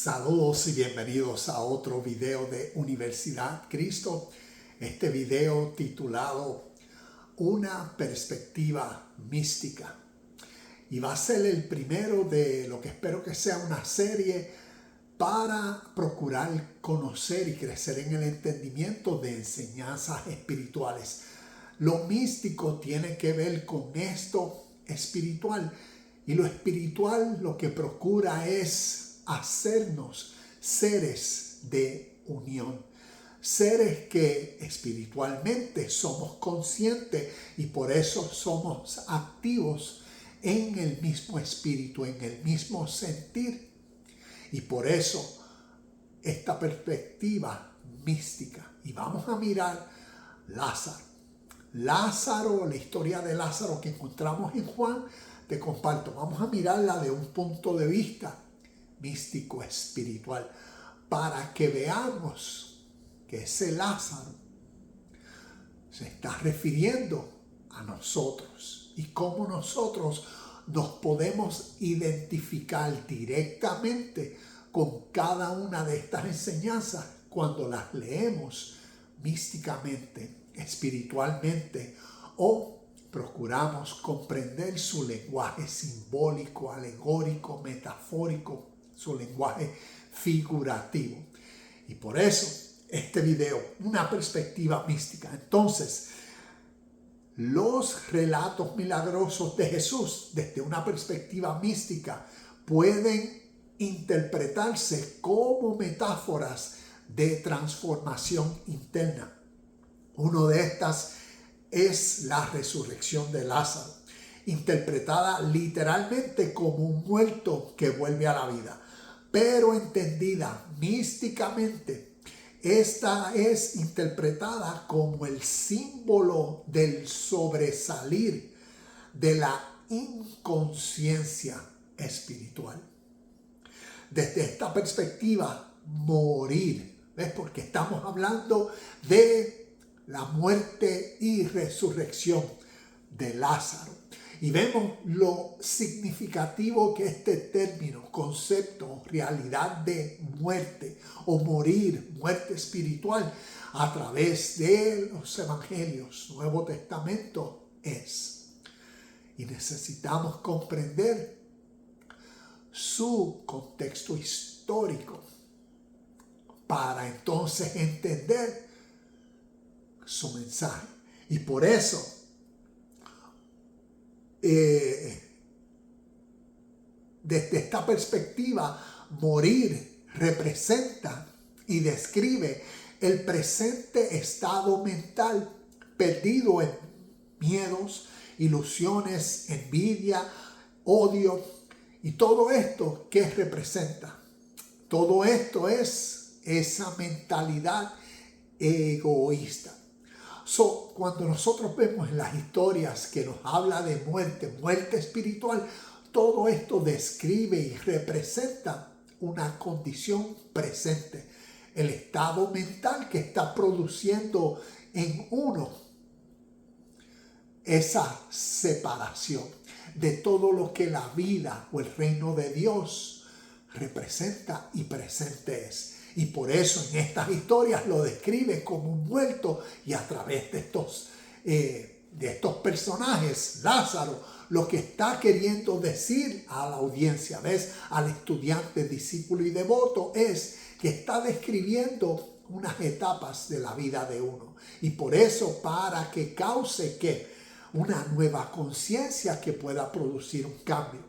Saludos y bienvenidos a otro video de Universidad Cristo. Este video titulado Una perspectiva mística. Y va a ser el primero de lo que espero que sea una serie para procurar conocer y crecer en el entendimiento de enseñanzas espirituales. Lo místico tiene que ver con esto espiritual. Y lo espiritual lo que procura es hacernos seres de unión. Seres que espiritualmente somos conscientes y por eso somos activos en el mismo espíritu, en el mismo sentir. Y por eso esta perspectiva mística. Y vamos a mirar Lázaro. Lázaro, la historia de Lázaro que encontramos en Juan, te comparto. Vamos a mirarla de un punto de vista místico espiritual para que veamos que ese Lázaro se está refiriendo a nosotros y cómo nosotros nos podemos identificar directamente con cada una de estas enseñanzas cuando las leemos místicamente, espiritualmente, o procuramos comprender su lenguaje simbólico, alegórico, metafórico, su lenguaje figurativo. Y por eso este video, una perspectiva mística. Entonces, los relatos milagrosos de Jesús desde una perspectiva mística pueden interpretarse como metáforas de transformación interna. Uno de estas es la resurrección de Lázaro, interpretada literalmente como un muerto que vuelve a la vida, pero entendida místicamente. Esta es interpretada como el símbolo del sobresalir de la inconsciencia espiritual. Desde esta perspectiva, morir, ¿ves? Porque estamos hablando de la muerte y resurrección de Lázaro. Y vemos lo significativo que este término, concepto, realidad de muerte o morir, muerte espiritual, a través de los evangelios, Nuevo Testamento es. Y necesitamos comprender su contexto histórico para entonces entender su mensaje. Y por eso desde esta perspectiva, morir representa y describe el presente estado mental perdido en miedos, ilusiones, envidia, odio. Y todo esto, ¿qué representa? Todo esto es esa mentalidad egoísta. Cuando nosotros vemos en las historias que nos habla de muerte, muerte espiritual, todo esto describe y representa una condición presente, el estado mental que está produciendo en uno esa separación de todo lo que la vida o el reino de Dios representa y presente es. Y por eso en estas historias lo describe como un muerto, y a través de estos personajes, Lázaro, lo que está queriendo decir a la audiencia, ¿ves? Al estudiante, discípulo y devoto, es que está describiendo unas etapas de la vida de uno. Y por eso, para que cause una nueva conciencia que pueda producir un cambio.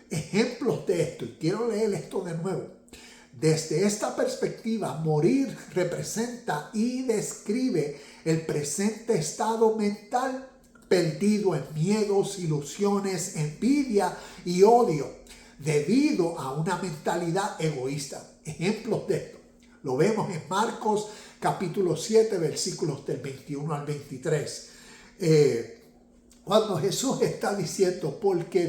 Ejemplos de esto, y quiero leer esto de nuevo. Desde esta perspectiva, morir representa y describe el presente estado mental perdido en miedos, ilusiones, envidia y odio debido a una mentalidad egoísta. Ejemplos de esto lo vemos en Marcos capítulo 7, versículos del 21 al 23. Cuando Jesús está diciendo, porque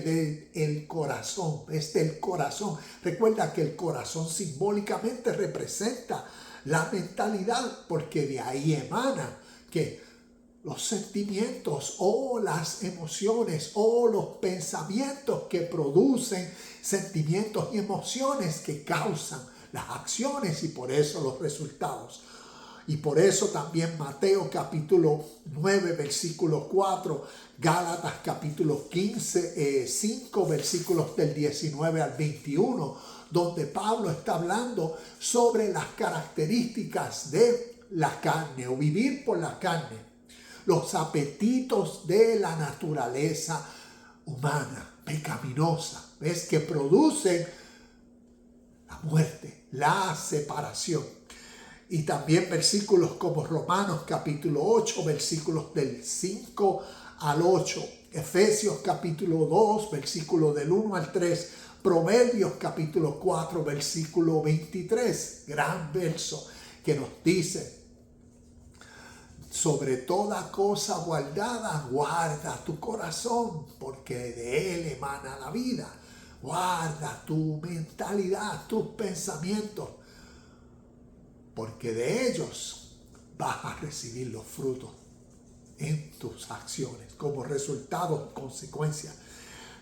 del corazón, es del corazón. Recuerda que el corazón simbólicamente representa la mentalidad, porque de ahí emana que los sentimientos o las emociones o los pensamientos que producen sentimientos y emociones que causan las acciones y por eso los resultados. Y por eso también Mateo capítulo 9 versículo 4, Gálatas capítulo 15, 5 versículos del 19 al 21, donde Pablo está hablando sobre las características de la carne o vivir por la carne, los apetitos de la naturaleza humana, pecaminosa, ¿ves? Que producen la muerte, la separación. Y también versículos como Romanos capítulo 8, versículos del 5 al 8, Efesios capítulo 2, versículo del 1 al 3, Proverbios capítulo 4, versículo 23, gran verso que nos dice: sobre toda cosa guardada, guarda tu corazón, porque de él emana la vida. Guarda tu mentalidad, tus pensamientos, porque de ellos vas a recibir los frutos en tus acciones, como resultado, consecuencia.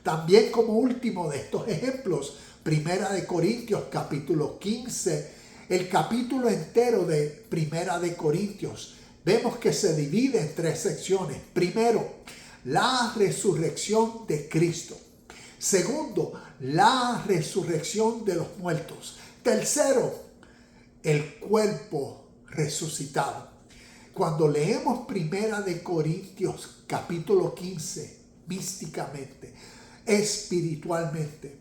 También como último de estos ejemplos, Primera de Corintios capítulo 15, el capítulo entero de Primera de Corintios, vemos que se divide en tres secciones. Primero, la resurrección de Cristo. Segundo, la resurrección de los muertos. Tercero, el cuerpo resucitado. Cuando leemos Primera de Corintios capítulo 15, místicamente, espiritualmente,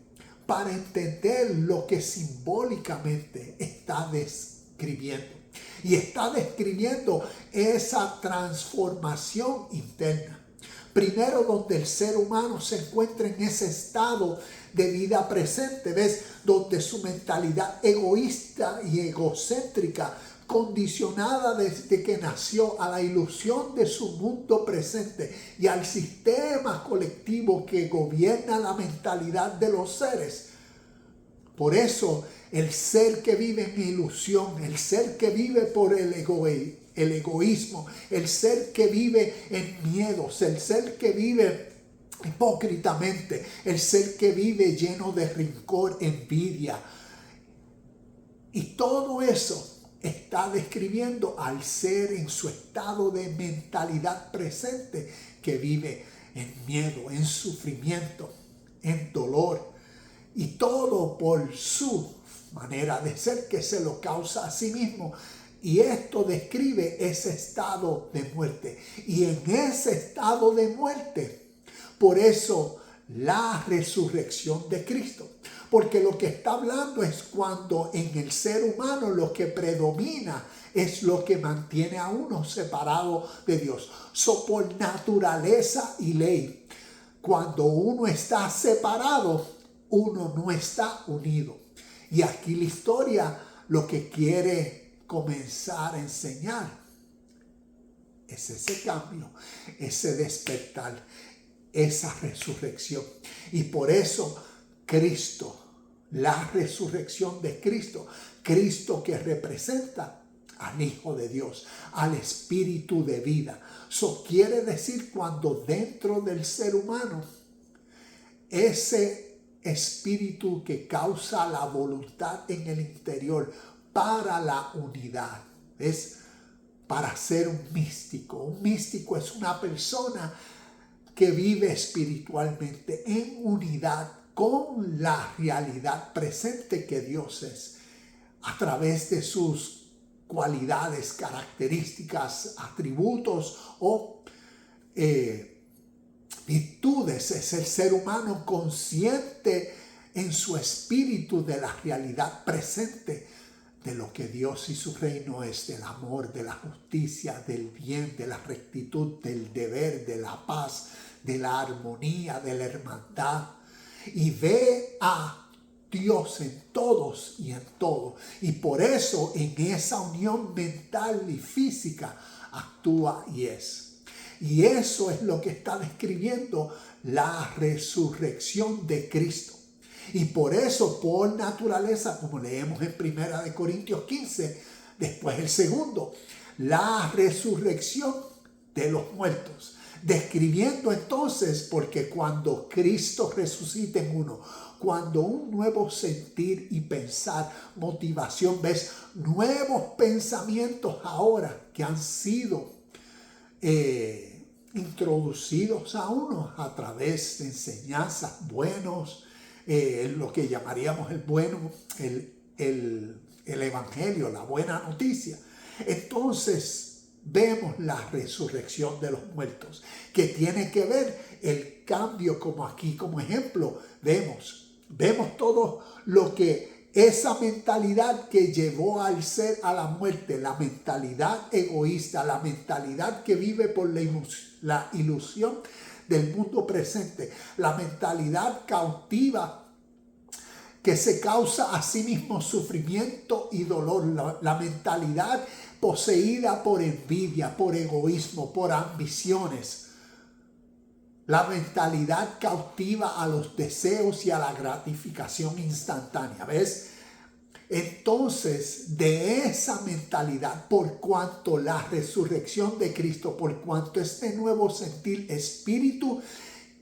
para entender lo que simbólicamente está describiendo. Y está describiendo esa transformación interna. Primero, donde el ser humano se encuentra en ese estado de vida presente, ¿ves? Donde su mentalidad egoísta y egocéntrica, condicionada desde que nació a la ilusión de su mundo presente y al sistema colectivo que gobierna la mentalidad de los seres. Por eso, el ser que vive en ilusión, el ser que vive por el egoísmo, el ser que vive en miedos, el ser que vive hipócritamente, el ser que vive lleno de rencor, envidia. Y todo eso está describiendo al ser en su estado de mentalidad presente que vive en miedo, en sufrimiento, en dolor. Y todo por su manera de ser que se lo causa a sí mismo. Y esto describe ese estado de muerte. Y en ese estado de muerte, por eso la resurrección de Cristo. Porque lo que está hablando es cuando en el ser humano lo que predomina es lo que mantiene a uno separado de Dios. Por naturaleza y ley, cuando uno está separado, uno no está unido. Y aquí la historia lo que quiere comenzar a enseñar es ese cambio, ese despertar, esa resurrección. Y por eso Cristo, la resurrección de Cristo, Cristo que representa al Hijo de Dios, al Espíritu de vida. Eso quiere decir cuando dentro del ser humano ese espíritu que causa la voluntad en el interior para la unidad, es para ser un místico. Un místico es una persona que vive espiritualmente en unidad con la realidad presente que Dios es, a través de sus cualidades, características, atributos o virtudes. Es el ser humano consciente en su espíritu de la realidad presente de lo que Dios y su reino es, del amor, de la justicia, del bien, de la rectitud, del deber, de la paz, de la armonía, de la hermandad. Y ve a Dios en todos y en todo. Y por eso en esa unión mental y física actúa y es. Y eso es lo que está describiendo la resurrección de Cristo. Y por eso, por naturaleza, como leemos en 1 Corintios 15, después el segundo, la resurrección de los muertos. Describiendo entonces, porque cuando Cristo resucita en uno, cuando un nuevo sentir y pensar, motivación, ves, nuevos pensamientos ahora que han sido introducidos a uno a través de enseñanzas buenos, lo que llamaríamos el evangelio, la buena noticia. Entonces vemos la resurrección de los muertos, que tiene que ver el cambio, como aquí como ejemplo vemos todo lo que esa mentalidad que llevó al ser a la muerte, la mentalidad egoísta, la mentalidad que vive por la ilusión del mundo presente, la mentalidad cautiva que se causa a sí mismo sufrimiento y dolor, la mentalidad poseída por envidia, por egoísmo, por ambiciones, la mentalidad cautiva a los deseos y a la gratificación instantánea, ¿ves? Entonces, de esa mentalidad, por cuanto la resurrección de Cristo, por cuanto este nuevo sentir espíritu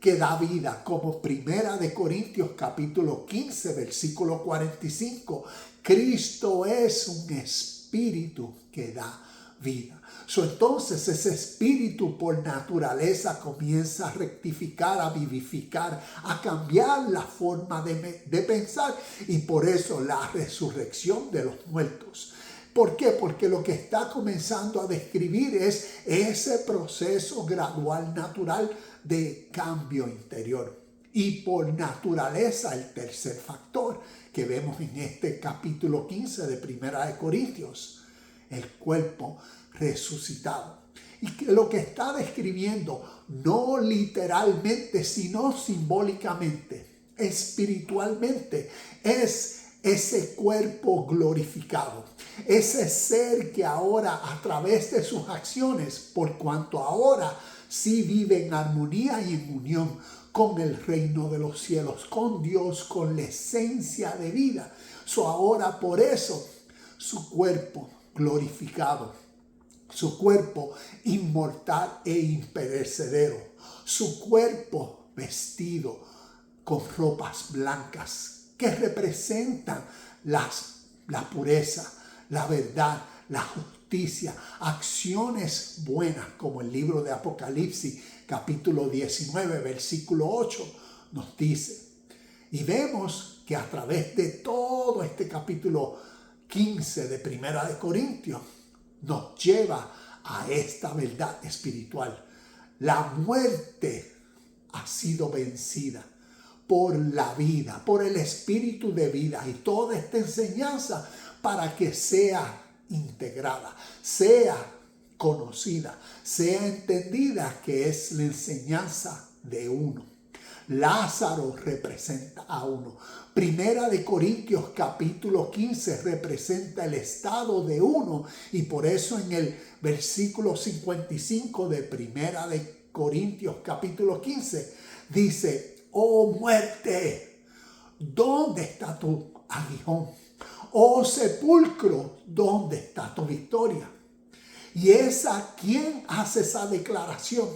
que da vida, como Primera de Corintios capítulo 15, versículo 45, Cristo es un espíritu que da vida. Entonces ese espíritu por naturaleza comienza a rectificar, a vivificar, a cambiar la forma de pensar, y por eso la resurrección de los muertos. ¿Por qué? Porque lo que está comenzando a describir es ese proceso gradual, natural de cambio interior. Y por naturaleza el tercer factor que vemos en este capítulo 15 de Primera de Corintios, el cuerpo resucitado. Y que lo que está describiendo, no literalmente, sino simbólicamente, espiritualmente, es ese cuerpo glorificado, ese ser que ahora a través de sus acciones, por cuanto ahora sí vive en armonía y en unión con el reino de los cielos, con Dios, con la esencia de vida. Ahora por eso su cuerpo glorificado, su cuerpo inmortal e imperecedero, su cuerpo vestido con ropas blancas que representan la pureza, la verdad, la justicia, acciones buenas, como el libro de Apocalipsis capítulo 19 versículo 8 nos dice. Y vemos que a través de todo este capítulo 15 de Primera de Corintios nos lleva a esta verdad espiritual. La muerte ha sido vencida por la vida, por el espíritu de vida, y toda esta enseñanza para que sea integrada, sea conocida, sea entendida, que es la enseñanza de uno. Lázaro representa a uno. Primera de Corintios capítulo 15 representa el estado de uno, y por eso en el versículo 55 de Primera de Corintios capítulo 15 dice: oh muerte, ¿dónde está tu aguijón? Oh sepulcro, ¿dónde está tu victoria? Y ¿quién hace esa declaración?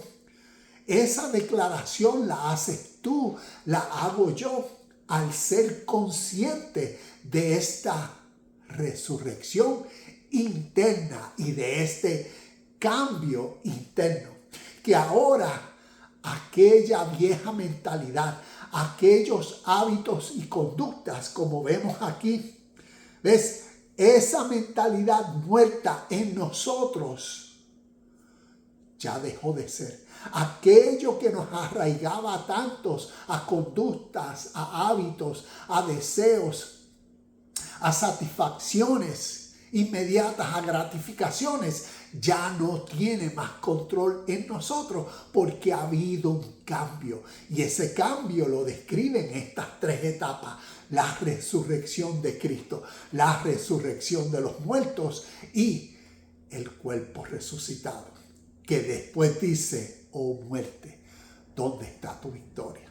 Esa declaración la haces tú, la hago yo, al ser consciente de esta resurrección interna y de este cambio interno. Que ahora aquella vieja mentalidad, aquellos hábitos y conductas, como vemos aquí, ¿ves? Esa mentalidad muerta en nosotros ya dejó de ser. Aquello que nos arraigaba a tantos, a conductas, a hábitos, a deseos, a satisfacciones inmediatas, a gratificaciones, ya no tiene más control en nosotros, porque ha habido un cambio. Y ese cambio lo describen estas tres etapas: la resurrección de Cristo, la resurrección de los muertos y el cuerpo resucitado, que después dice: oh muerte, ¿dónde está tu victoria?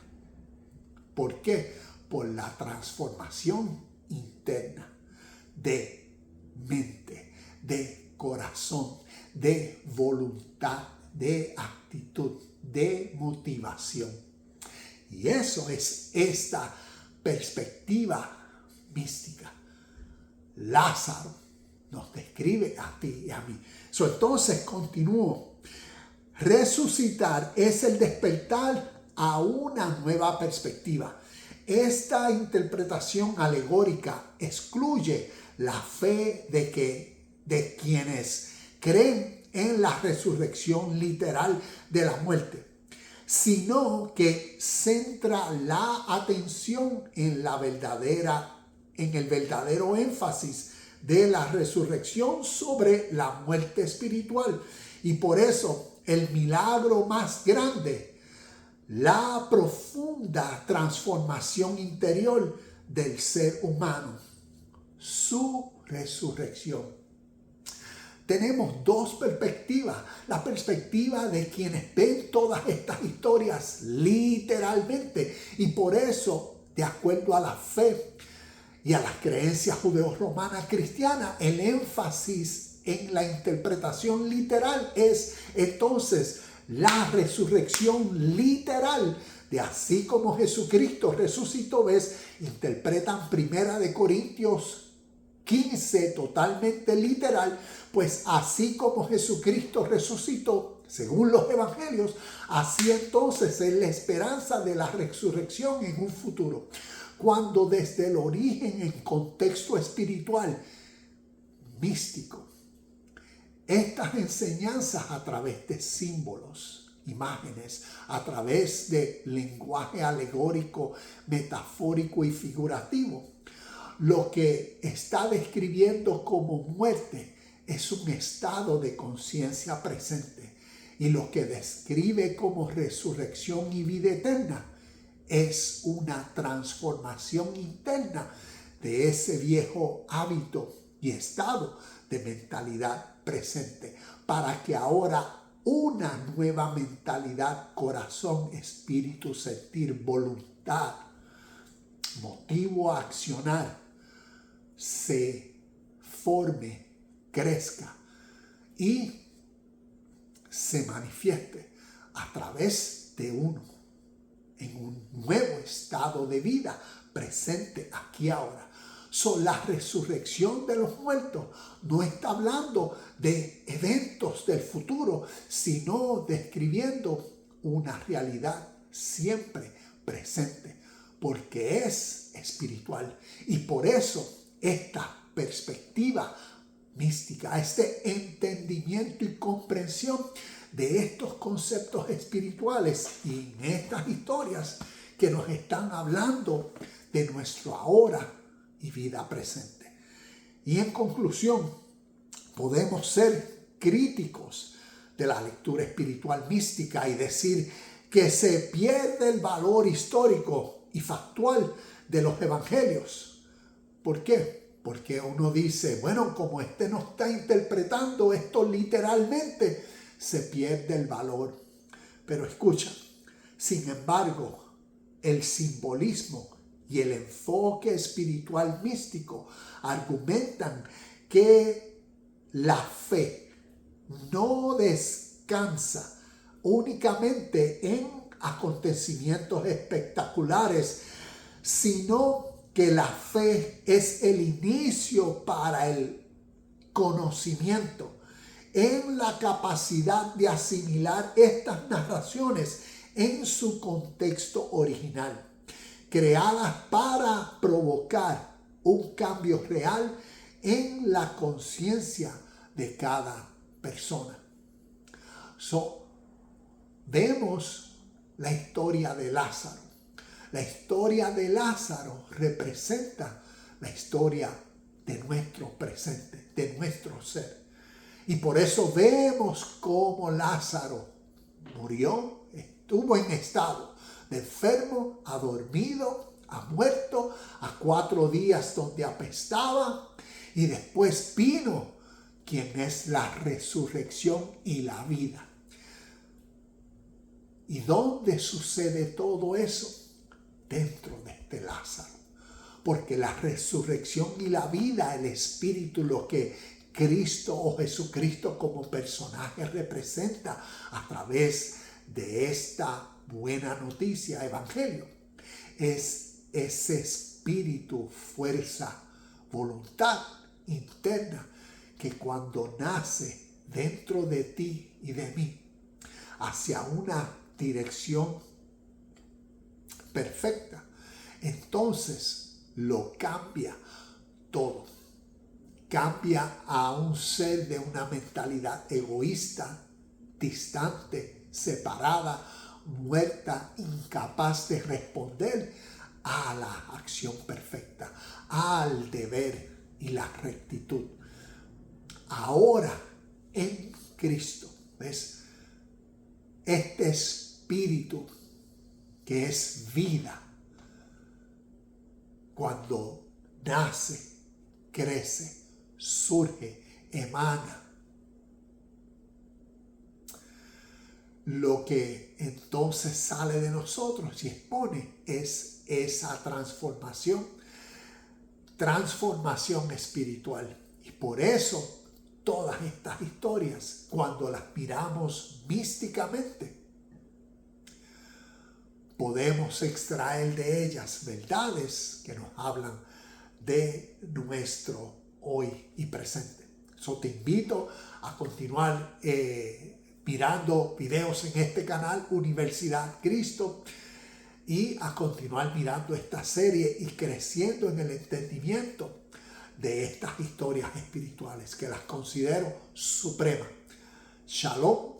¿Por qué? Por la transformación interna de mente, de corazón, de voluntad, de actitud, de motivación. Y eso es esta perspectiva mística. Lázaro nos describe a ti y a mí. Entonces continúo. Resucitar es el despertar a una nueva perspectiva. Esta interpretación alegórica excluye la fe de quienes creen en la resurrección literal de la muerte, sino que centra la atención en el verdadero énfasis de la resurrección sobre la muerte espiritual. Y por eso el milagro más grande, la profunda transformación interior del ser humano, su resurrección. Tenemos dos perspectivas. La perspectiva de quienes ven todas estas historias literalmente, y por eso, de acuerdo a la fe y a las creencias judeo-romanas cristianas, el énfasis en la interpretación literal es entonces la resurrección literal de así como Jesucristo resucitó. ¿Ves? Interpretan 1 Corintios 15 totalmente literal, pues así como Jesucristo resucitó según los evangelios, así entonces es la esperanza de la resurrección en un futuro, cuando desde el origen en contexto espiritual místico, estas enseñanzas a través de símbolos, imágenes, a través de lenguaje alegórico, metafórico y figurativo, lo que está describiendo como muerte es un estado de conciencia presente, y lo que describe como resurrección y vida eterna es una transformación interna de ese viejo hábito y estado de mentalidad presente, para que ahora una nueva mentalidad, corazón, espíritu, sentir, voluntad, motivo a accionar, se forme, crezca y se manifieste a través de uno en un nuevo estado de vida presente aquí ahora. La resurrección de los muertos no está hablando de eventos del futuro, sino describiendo una realidad siempre presente, porque es espiritual. Y por eso esta perspectiva mística, este entendimiento y comprensión de estos conceptos espirituales y en estas historias que nos están hablando de nuestro ahora y vida presente. Y en conclusión, podemos ser críticos de la lectura espiritual mística y decir que se pierde el valor histórico y factual de los evangelios. ¿Por qué? Porque uno dice, bueno, como no está interpretando esto literalmente, se pierde el valor. Pero escucha, sin embargo, el simbolismo y el enfoque espiritual místico argumentan que la fe no descansa únicamente en acontecimientos espectaculares, sino que la fe es el inicio para el conocimiento, en la capacidad de asimilar estas narraciones en su contexto original, creadas para provocar un cambio real en la conciencia de cada persona. Vemos la historia de Lázaro. La historia de Lázaro representa la historia de nuestro presente, de nuestro ser. Y por eso vemos cómo Lázaro murió, estuvo en estado de enfermo, a dormido, a muerto, a 4 días donde apestaba, y después vino quien es la resurrección y la vida. ¿Y dónde sucede todo eso? Dentro de este Lázaro. Porque la resurrección y la vida, el espíritu, lo que Cristo o Jesucristo como personaje representa a través de esta buena noticia, evangelio. Es ese espíritu, fuerza, voluntad interna que cuando nace dentro de ti y de mí hacia una dirección perfecta, entonces lo cambia todo. Cambia a un ser de una mentalidad egoísta, distante, separada, muerta, incapaz de responder a la acción perfecta, al deber y la rectitud. Ahora en Cristo, ¿ves? Este espíritu que es vida, cuando nace, crece, surge, emana, lo que entonces sale de nosotros y expone es esa transformación espiritual. Y por eso todas estas historias, cuando las miramos místicamente, podemos extraer de ellas verdades que nos hablan de nuestro hoy y presente. So, te invito a continuar mirando videos en este canal Universidad Cristo y a continuar mirando esta serie y creciendo en el entendimiento de estas historias espirituales que las considero supremas. Shalom,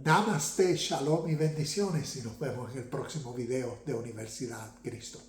namaste, shalom y bendiciones y nos vemos en el próximo video de Universidad Cristo.